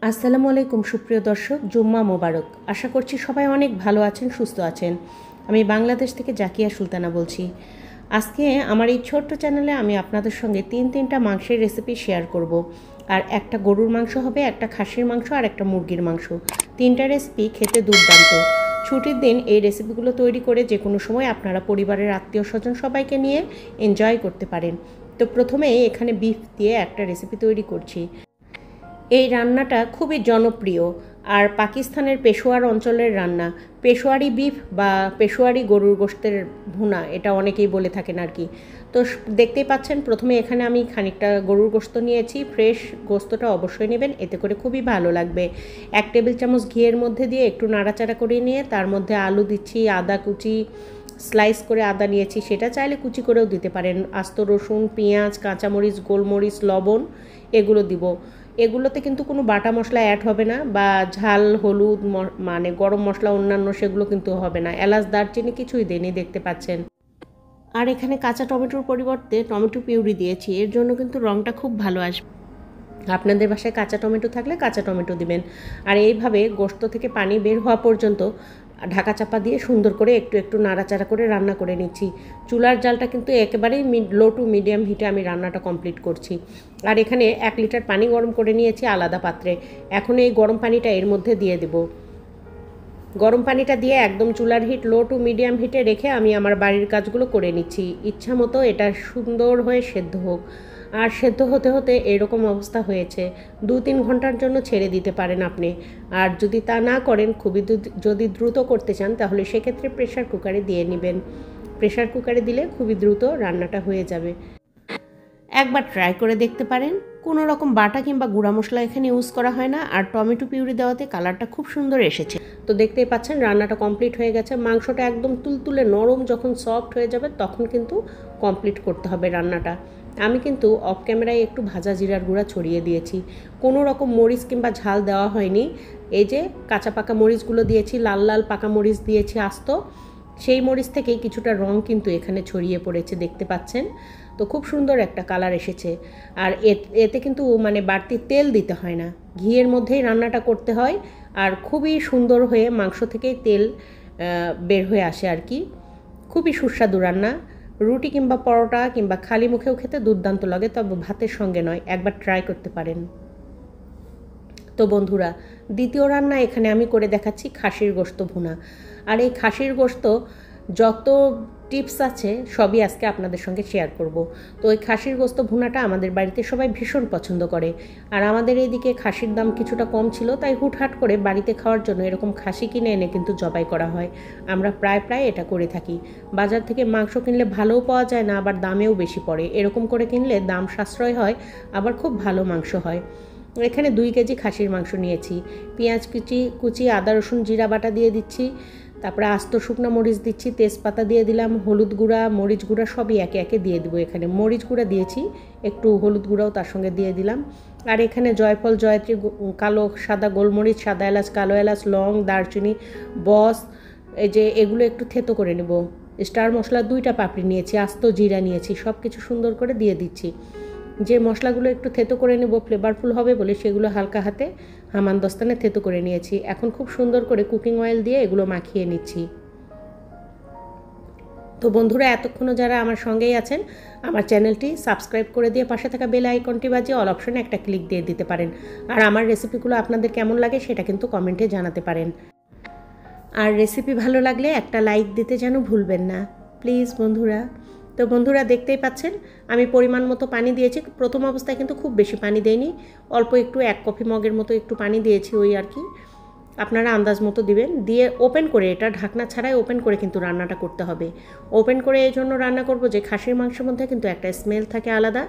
আসসালামু আলাইকুম সুপ্রিয় দর্শক, জুম্মা মোবারক। আশা করছি সবাই অনেক ভালো আছেন, সুস্থ আছেন। আমি বাংলাদেশ থেকে জাকিয়া সুলতানা বলছি। আজকে আমার এই ছোট্ট চ্যানেলে আমি আপনাদের সঙ্গে তিনটা মাংসের রেসিপি শেয়ার করব। আর একটা গরুর মাংস হবে, একটা খাসির মাংস আর একটা মুরগির মাংস। তিনটা রেসিপি খেতে দুর্দান্ত। ছুটির দিন এই রেসিপিগুলো তৈরি করে যে কোনো সময় আপনারা পরিবারের আত্মীয় স্বজন সবাইকে নিয়ে এনজয় করতে পারেন। তো প্রথমে এখানে বিফ দিয়ে একটা রেসিপি তৈরি করছি। এই রান্নাটা খুবই জনপ্রিয় আর পাকিস্তানের পেশোয়ার অঞ্চলের রান্না। পেশোয়ারি বিফ বা পেশোয়ারি গরুর গোশতের ভুনা, এটা অনেকেই বলে থাকেন আর কি। তো দেখতেই পাচ্ছেন, প্রথমে এখানে আমি খানিকটা গরুর গোশত নিয়েছি। ফ্রেশ গোশতটা অবশ্যই নেবেন, এতে করে খুবই ভালো লাগবে। 1 টেবিল চামচ ঘিয়ের মধ্যে দিয়ে একটু নাড়াচাড়া করে নিয়ে তার মধ্যে আলু দিচ্ছি, আদা কুচি, স্লাইস করে আদা নিয়েছি, সেটা চাইলে কুচি করেও দিতে পারেন। আস্ত রসুন, পেঁয়াজ, কাঁচামরিচ, গোলমরিচ, লবণ এগুলো দিব। এগুলোতে কিন্তু কোনো বাটা মশলা অ্যাড হবে না, বা ঝাল, হলুদ, মানে গরম মশলা অন্যান্য সেগুলো কিন্তু হবে না। এলাচ, দারচিনি কিছুই দেয়নি, দেখতে পাচ্ছেন। আর এখানে কাঁচা টমেটোর পরিবর্তে টমেটো পিউরি দিয়েছি, এর জন্য কিন্তু রঙটা খুব ভালো আসবে। আপনাদের বাসায় কাঁচা টমেটো থাকলে কাঁচা টমেটো দিবেন। আর এইভাবে গোশত থেকে পানি বের হওয়া পর্যন্ত ঢাকা চাপা দিয়ে সুন্দর করে একটু নাড়াচাড়া করে রান্না করে নিচ্ছি। চুলার জালটা কিন্তু একেবারেই লো টু মিডিয়াম হিটে আমি রান্নাটা কমপ্লিট করছি। আর এখানে 1 লিটার পানি গরম করে নিয়েছি আলাদা পাত্রে। এখন এই গরম পানিটা এর মধ্যে দিয়ে দেব। গরম পানিটা দিয়ে একদম চুলার হিট লো টু মিডিয়াম হিটে রেখে আমি আমার বাড়ির কাজগুলো করে নিচ্ছি। ইচ্ছা মতো এটা সুন্দর হয়ে সেদ্ধ হোক। আর সেদ্ধ হতে হতে এরকম অবস্থা হয়েছে। 2-3 ঘন্টার জন্য ছেড়ে দিতে পারেন আপনি। আর যদি তা না করেন, যদি দ্রুত করতে চান, তাহলে সেক্ষেত্রে প্রেশার কুকারে দিয়ে নেবেন। প্রেশার কুকারে দিলে খুবই দ্রুত রান্নাটা হয়ে যাবে। একবার ট্রাই করে দেখতে পারেন। কোনো রকম বাটা কিংবা গুঁড়া মশলা এখানে ইউজ করা হয় না। আর টমেটো পিউরি দেওয়াতে কালারটা খুব সুন্দর এসেছে। তো দেখতেই পাচ্ছেন রান্নাটা কমপ্লিট হয়ে গেছে। মাংসটা একদম তুলতুলে নরম যখন সফট হয়ে যাবে তখন কিন্তু কমপ্লিট করতে হবে রান্নাটা। আমি কিন্তু অফ ক্যামেরায় একটু ভাজা জিরার গুঁড়া ছড়িয়ে দিয়েছি। কোনো রকম মরিচ কিংবা ঝাল দেওয়া হয়নি। এই যে কাঁচা পাকা মরিচগুলো দিয়েছি, লাল লাল পাকা মরিচ দিয়েছি আস্ত, সেই মরিচ থেকেই কিছুটা রং কিন্তু এখানে ছড়িয়ে পড়েছে, দেখতে পাচ্ছেন। তো খুব সুন্দর একটা কালার এসেছে। আর এতে কিন্তু মানে বাড়তি তেল দিতে হয় না, ঘিয়ের মধ্যেই রান্নাটা করতে হয়। আর খুবই সুন্দর হয়ে মাংস থেকেই তেল বের হয়ে আসে আর কি। খুবই সুস্বাদু রান্না। রুটি কিংবা পরোটা কিংবা খালি মুখেও খেতে দুর্দান্ত লাগে, তবে ভাতের সঙ্গে নয়। একবার ট্রাই করতে পারেন। তো বন্ধুরা, দ্বিতীয় রান্না এখানে আমি করে দেখাচ্ছি খাসির গোশত ভুনা। আর এই খাসির গোশত যত টিপস আছে সবই আজকে আপনাদের সঙ্গে শেয়ার করব। তো ওই খাসির গোশত ভুনাটা আমাদের বাড়িতে সবাই ভীষণ পছন্দ করে। আর আমাদের এইদিকে খাসির দাম কিছুটা কম ছিল, তাই হুটহাট করে বাড়িতে খাওয়ার জন্য এরকম খাসি কিনে এনে কিন্তু জবাই করা হয়। আমরা প্রায় এটা করে থাকি। বাজার থেকে মাংস কিনলে ভালোও পাওয়া যায় না, আবার দামেও বেশি পড়ে। এরকম করে কিনলে দাম সাশ্রয় হয়, আবার খুব ভালো মাংস হয়। এখানে 2 কেজি খাসির মাংস নিয়েছি। পেঁয়াজ কুচি, আদা রসুন জিরা বাটা দিয়ে দিচ্ছি। তারপরে আস্ত শুকনো মরিচ দিচ্ছি, তেজপাতা দিয়ে দিলাম, হলুদ গুঁড়া, মরিচ গুঁড়া সবই একে একে দিয়ে দেবো। এখানে মরিচ গুঁড়া দিয়েছি, একটু হলুদ গুঁড়াও তার সঙ্গে দিয়ে দিলাম। আর এখানে জয়ফল, জয়ত্রী, কালো সাদা গোলমরিচ, সাদা এলাচ, কালো এলাচ, লং, দারচিনি, বস, এই যে এগুলো একটু থেতো করে নেব। স্টার মশলা 2টা পাপড়ি নিয়েছি, আস্ত জিরা নিয়েছি, সব কিছু সুন্দর করে দিয়ে দিচ্ছি। যে মশলাগুলো একটু থেতো করে নেব ফ্লেভারফুল হবে বলে, সেগুলো হালকা হাতে হামানদস্তানে থেতো করে নিয়েছি। এখন খুব সুন্দর করে কুকিং অয়েল দিয়ে এগুলো মাখিয়ে নিচ্ছি। তো বন্ধুরা, এতক্ষণও যারা আমার সঙ্গেই আছেন, আমার চ্যানেলটি সাবস্ক্রাইব করে দিয়ে পাশে থাকা বেল আইকনটি বাজিয়ে অল অপশনে একটা ক্লিক দিয়ে দিতে পারেন। আর আমার রেসিপিগুলো আপনাদের কেমন লাগে সেটা কিন্তু কমেন্টে জানাতে পারেন। আর রেসিপি ভালো লাগলে একটা লাইক দিতে যেন ভুলবেন না, প্লিজ বন্ধুরা। তো বন্ধুরা, দেখতেই পাচ্ছেন আমি পরিমাণ মতো পানি দিয়েছি। প্রথম অবস্থায় কিন্তু খুব বেশি পানি দেইনি, অল্প একটু 1 কফি মগের মতো একটু পানি দিয়েছি, ওই আর কি। আপনারা আন্দাজ মতো দিবেন। দিয়ে ওপেন করে, এটা ঢাকনা ছাড়াই ওপেন করে কিন্তু রান্নাটা করতে হবে। ওপেন করে এই জন্য রান্না করব যে খাসির মাংসের মধ্যে কিন্তু একটা স্মেল থাকে আলাদা,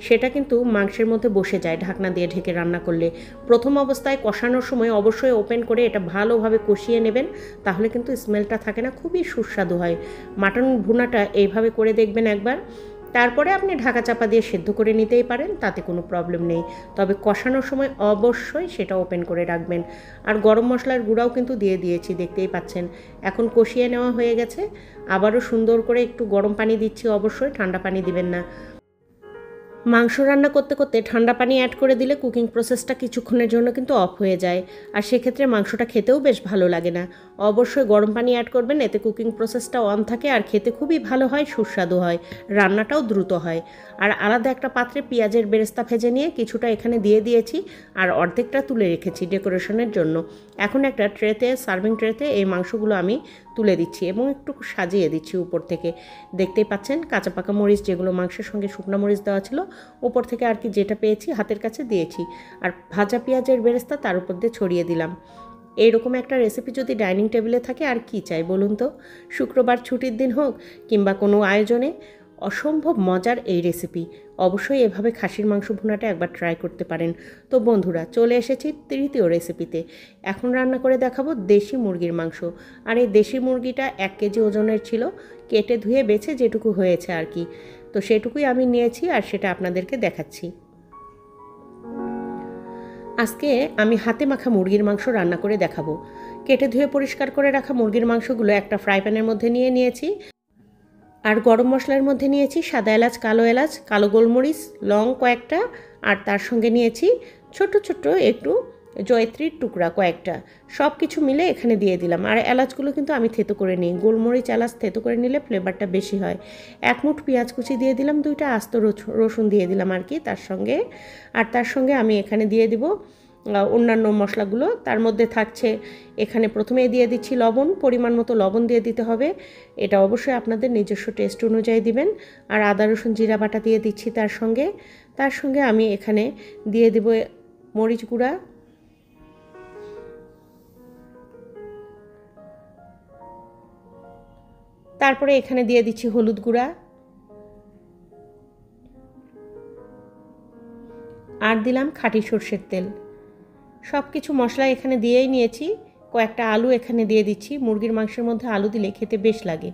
সেটা কিন্তু মাংসের মধ্যে বসে যায় ঢাকনা দিয়ে ঢেকে রান্না করলে। প্রথম অবস্থায় কষানোর সময় অবশ্যই ওপেন করে এটা ভালোভাবে কষিয়ে নেবেন, তাহলে কিন্তু স্মেলটা থাকে না, খুবই সুস্বাদু হয়। মাটন ভুনাটা এইভাবে করে দেখবেন একবার। তারপরে আপনি ঢাকা চাপা দিয়ে সেদ্ধ করে নিতেই পারেন, তাতে কোনো প্রবলেম নেই। তবে কষানোর সময় অবশ্যই সেটা ওপেন করে রাখবেন। আর গরম মশলার গুঁড়াও কিন্তু দিয়ে দিয়েছি, দেখতেই পাচ্ছেন। এখন কষিয়ে নেওয়া হয়ে গেছে। আবারও সুন্দর করে একটু গরম পানি দিচ্ছি, অবশ্যই ঠান্ডা পানি দিবেন না। মাংস রান্না করতে করতে ঠান্ডা পানি অ্যাড করে দিলে কুকিং প্রসেসটা কিছুক্ষণের জন্য কিন্তু অফ হয়ে যায়, আর সেক্ষেত্রে মাংসটা খেতেও বেশ ভালো লাগে না। অবশ্যই গরম পানি অ্যাড করবেন, এতে কুকিং প্রসেসটা অন থাকে আর খেতে খুবই ভালো হয়, সুস্বাদু হয়, রান্নাটাও দ্রুত হয়। আর আলাদা একটা পাত্রে পেঁয়াজের বেরেস্তা ভেজে নিয়ে কিছুটা এখানে দিয়ে দিয়েছি আর অর্ধেকটা তুলে রেখেছি ডেকোরেশনের জন্য। এখন একটা ট্রেতে, সার্ভিং ট্রেতে এই মাংসগুলো আমি তুলে দিচ্ছি এবং একটু সাজিয়ে দিচ্ছি উপর থেকে। দেখতেই পাচ্ছেন কাঁচা পাকা মরিচ, যেগুলো মাংসের সঙ্গে শুকনো মরিচ দেওয়া ছিল, উপর থেকে আর কি যেটা পেয়েছি হাতের কাছে দিয়েছি, আর ভাজা পেঁয়াজের বেরেস্তা তার উপর দিয়ে ছড়িয়ে দিলাম। এইরকম একটা রেসিপি যদি ডাইনিং টেবিলে থাকে আর কি চাই বলুন তো। শুক্রবার ছুটির দিন হোক কিংবা কোনো আয়োজনে অসম্ভব মজার এই রেসিপি। অবশ্যই এভাবে খাসির মাংস ভুনাটা একবার ট্রাই করতে পারেন। তো বন্ধুরা, চলে এসেছি তৃতীয় রেসিপিতে। এখন রান্না করে দেখাবো দেশি মুরগির মাংস। আর এই দেশি মুরগিটা 1 কেজি ওজনের ছিল, কেটে ধুয়ে বেছে যেটুকু হয়েছে আর কি, তো সেটুকুই আমি নিয়েছি আর সেটা আপনাদেরকে দেখাচ্ছি। আজকে আমি হাতে মাখা মুরগির মাংস রান্না করে দেখাবো। কেটে ধুয়ে পরিষ্কার করে রাখা মুরগির মাংসগুলো একটা ফ্রাই প্যানের মধ্যে নিয়ে নিয়েছি, আর গরম মশলার মধ্যে নিয়েছি সাদা এলাচ, কালো গোলমরিচ, লং কয়েকটা, আর তার সঙ্গে নিয়েছি ছোট ছোট একটু জয়ত্রীর টুকরা কয়েকটা। সব কিছু মিলে এখানে দিয়ে দিলাম। আর এলাচগুলো কিন্তু আমি থেতো করে নিই, গোলমরিচ এলাচ থেতো করে নিলে ফ্লেভারটা বেশি হয়। 1 মুঠ পেঁয়াজ কুচি দিয়ে দিলাম, 2টা আস্ত রসুন দিয়ে দিলাম আর কি তার সঙ্গে। আর তার সঙ্গে আমি এখানে দিয়ে দিব অন্যান্য মশলাগুলো। তার মধ্যে থাকছে, এখানে প্রথমেই দিয়ে দিচ্ছি লবণ, পরিমাণ মতো লবণ দিয়ে দিতে হবে, এটা অবশ্যই আপনাদের নিজস্ব টেস্ট অনুযায়ী দিবেন। আর আদা রসুন জিরা বাটা দিয়ে দিচ্ছি তার সঙ্গে আমি এখানে দিয়ে দেব মরিচ গুঁড়া, তারপরে এখানে দিয়ে দিচ্ছি হলুদ গুঁড়া, আর দিলাম খাঁটি সরষের তেল। সব কিছু মশলা এখানে দিয়েই নিয়েছি। কয়েকটা আলু এখানে দিয়ে দিচ্ছি। মুরগির মাংসের মধ্যে আলু দিলে খেতে বেশ লাগে।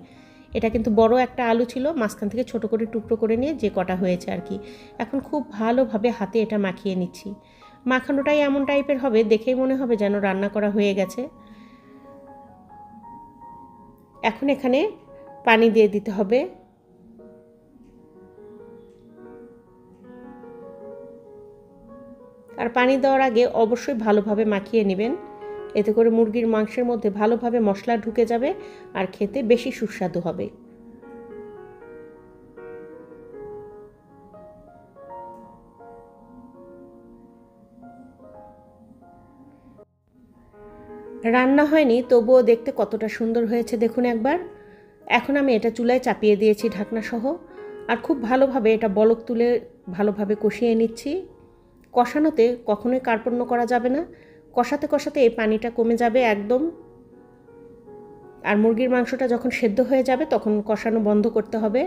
এটা কিন্তু বড় একটা আলু ছিল, মাঝখান থেকে ছোট করে টুকরো করে নিয়ে যে কটা হয়েছে আর কি। এখন খুব ভালোভাবে হাতে এটা মাখিয়ে নিচ্ছি। মাখানোটাই এমন টাইপের হবে, দেখেই মনে হবে যেন রান্না করা হয়ে গেছে। এখন এখানে পানি দিয়ে দিতে হবে। আর পানি দেওয়ার আগে অবশ্যই ভালোভাবে মাখিয়ে নেবেন, এতে করে মুরগির মাংসের মধ্যে ভালোভাবে মশলা ঢুকে যাবে আর খেতে বেশি সুস্বাদু হবে। রান্না হয়নি, তবুও দেখতে কতটা সুন্দর হয়েছে দেখুন একবার। এখন আমি এটা চুলায় চাপিয়ে দিয়েছি ঢাকনা সহ, আর খুব ভালোভাবে এটা বলক তুলে ভালোভাবে কষিয়ে নিচ্ছি। কষানোতে কখনোই কার্পণ্য করা যাবে না, কষাতে কষাতে এই পানিটা কমে যাবে একদম। আর মুরগির মাংসটা যখন সেদ্ধ হয়ে যাবে তখন কষানো বন্ধ করতে হবে।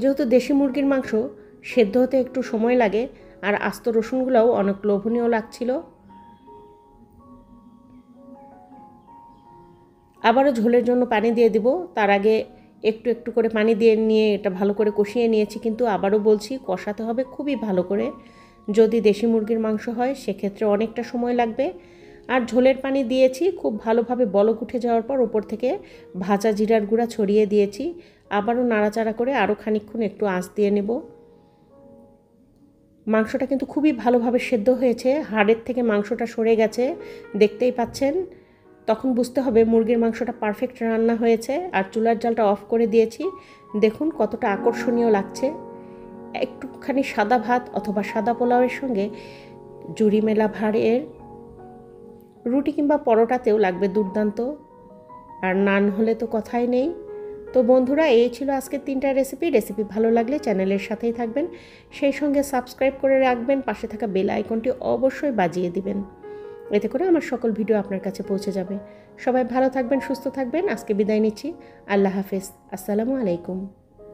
যেহেতু দেশি মুরগির মাংস সেদ্ধ হতে একটু সময় লাগে, আর আস্ত রসুনগুলোও অনেক লোভনীয় লাগছিল। আবারও ঝোলের জন্য পানি দিয়ে দিব, তার আগে একটু একটু করে পানি দিয়ে নিয়ে এটা ভালো করে কষিয়ে নিয়েছি। কিন্তু আবারও বলছি, কষাতে হবে খুবই ভালো করে। যদি দেশি মুরগির মাংস হয় সেক্ষেত্রে অনেকটা সময় লাগবে। আর ঝোলের পানি দিয়েছি, খুব ভালোভাবে বলক উঠে যাওয়ার পর উপর থেকে ভাজা জিরার গুঁড়া ছড়িয়ে দিয়েছি। আবারও নাড়াচাড়া করে আরও খানিকক্ষণ একটু আঁচ দিয়ে নেব। মাংসটা কিন্তু খুবই ভালোভাবে সেদ্ধ হয়েছে, হাড়ের থেকে মাংসটা সরে গেছে, দেখতেই পাচ্ছেন। তখন বুঝতে হবে মুরগির মাংসটা পারফেক্ট রান্না হয়েছে। আর চুলার জালটা অফ করে দিয়েছি, দেখুন কতটা আকর্ষণীয় লাগছে। একটুখানি সাদা ভাত অথবা সাদা পোলাওয়ের সঙ্গে জুড়ি মেলা ভাড়ের রুটি কিংবা পরোটাতেও লাগবে দুর্দান্ত। আর নান হলে তো কথাই নেই। তো বন্ধুরা, এই ছিল আজকের 3টা রেসিপি ভালো লাগলে চ্যানেলের সাথেই থাকবেন, সেই সঙ্গে সাবস্ক্রাইব করে রাখবেন, পাশে থাকা বেল আইকনটি অবশ্যই বাজিয়ে দিবেন, এতে করে আমার সকল ভিডিও আপনার কাছে পৌঁছে যাবে। সবাই ভালো থাকবেন, সুস্থ থাকবেন। আজকে বিদায় নিচ্ছি। আল্লাহ হাফেজ। আসসালামু আলাইকুম।